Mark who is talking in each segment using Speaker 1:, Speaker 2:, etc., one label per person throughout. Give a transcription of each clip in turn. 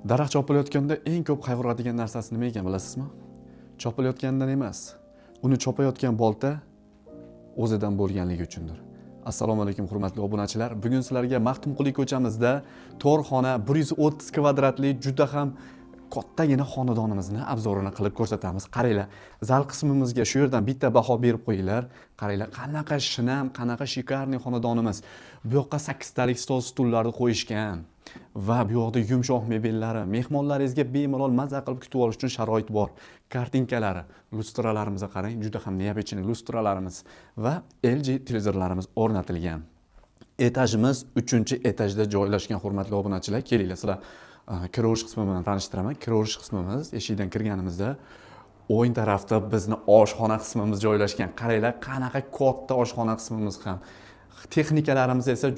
Speaker 1: Daraxt chopilayotganda eng ko'p qayg'uradigan narsasi nima ekan bilasizmi? Chopilayotgandan emas, uni chopayotgan bolta o'zidan bo'lganligi uchundir. Assalomu alaykum hurmatli obunachilar. Bugun sizlarga Maxtumquli ko'chamizda to'rxona 130 kvadratli juda ham kattagina xonadonimizni obzorini qilib ko'rsatamiz. Qaranglar, zal qismimizga shu yerdan bitta baho berib qo'yinglar. Qaranglar, qanaqa shinam, qanaqa shikarniy xonadonimiz. Bu yoqqa 8 talik stol stullarni qo'yishgan va bu yoqda yumshoq mebellari, mehmonlaringizga bemalol maza qilib kutib olish uchun sharoit bor. Kartinkalari, lustralarimizga qarang, juda ham neobichniy lustralarimiz va LG televizorlarimiz o'rnatilgan. Etajimiz 3-etajda joylashgan hurmatli obunachilar. Kelinglar, sizlar kiravish qismi bilan tanishtiraman. Kiravish qismimiz eshikdan kirganimizda o'ng tarafda bizni oshxona qismimiz joylashgan. Qaranglar, qanaqa katta oshxona qismimiz ham. Texnikalarimiz esa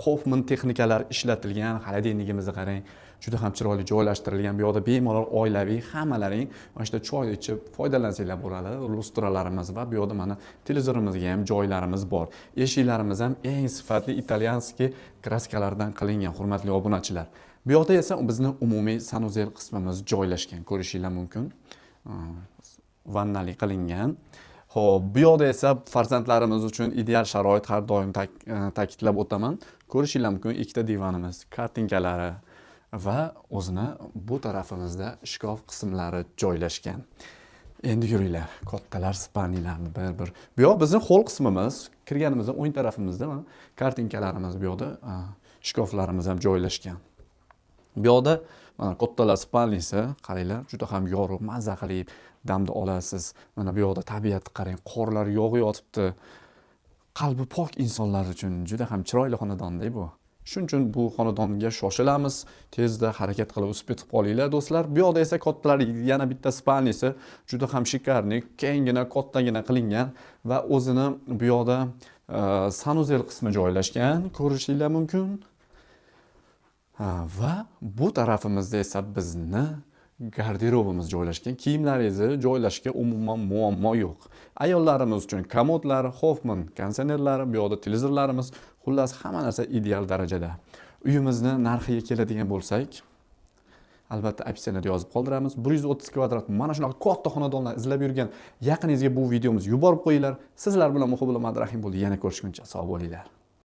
Speaker 1: Hoffman texnikalari ishlatilgan. Xolodilnigimizni qarang, juda ham chiroyli joylashtirilgan. Bu yoqda bemalol oilaviy hammalaring mana shunda choy ichib foydalansanglar bo'ladi. Lustralarimiz va bu yoqda mana televizorimizga ham joylarimiz bor. Eshiklarimiz ham eng sifatli italyanskiy kraskalardan qilingan hurmatli obunachilar. Bu yoqda esa bizni umumiy sanuzel qismimiz joylashgan, ko'rishingiz mumkin. Vannali qilingan. Xo'p, bu yoqda esa farzandlarimiz uchun ideal sharoit, har doim ta'kidlab o'taman. Ko'rishingiz mumkin, ikkita divanimiz, kartinkalari va o'zini bu tarafimizda shkaf qismlari joylashgan. Endi yuringlar, kattalar spalnilarni bir-bir. Bu yoq bizning hol qismimiz, kirganimizda o'ng tarafimizda kartinkalarimiz, bu yoqda shkaflarimiz ham joylashgan. Bu yoqda mana kattalar spalnisi, qaranglar, juda ham yorug', mazza qilib damda olasiz. Mana bu yoqda tabiatni qarang, qorlar yog'yotibdi. Qalbi pok insonlar uchun juda ham chiroyli xonadonda bu. Shuning uchun bu xonadonga shoshilamiz, tezda harakat qilib o'sib ketib qolinglar do'stlar. Bu yoqda esa kattalar yana bitta spalnisi, juda ham shikarniy, kengina, kattagina qilingan va o'zini bu yoqda sanuzel qismi joylashgan, ko'rishingiz mumkin. Va bu tarafimizda esa bizni garderobimiz joylashgan. Kiyimlaringizni joylashga umuman muammo yo'q. Ayollarimiz uchun komodlar, Hoffman konditsionerlari, bu yoqda televizorlarimiz, xullas hamma narsa ideal darajada. Uyimizni narxiga keladigan bo'lsak, albatta opsiyada yozib qoldiramiz. 130 kvadrat mana shunaqa katta xonadonlar izlab yurgan yaqiningizga bu videomizni yuborib qo'yinglar. Sizlar bilan Muhibullo Madrahim bo'ldi. Yana ko'rishguncha sog' bo'linglar.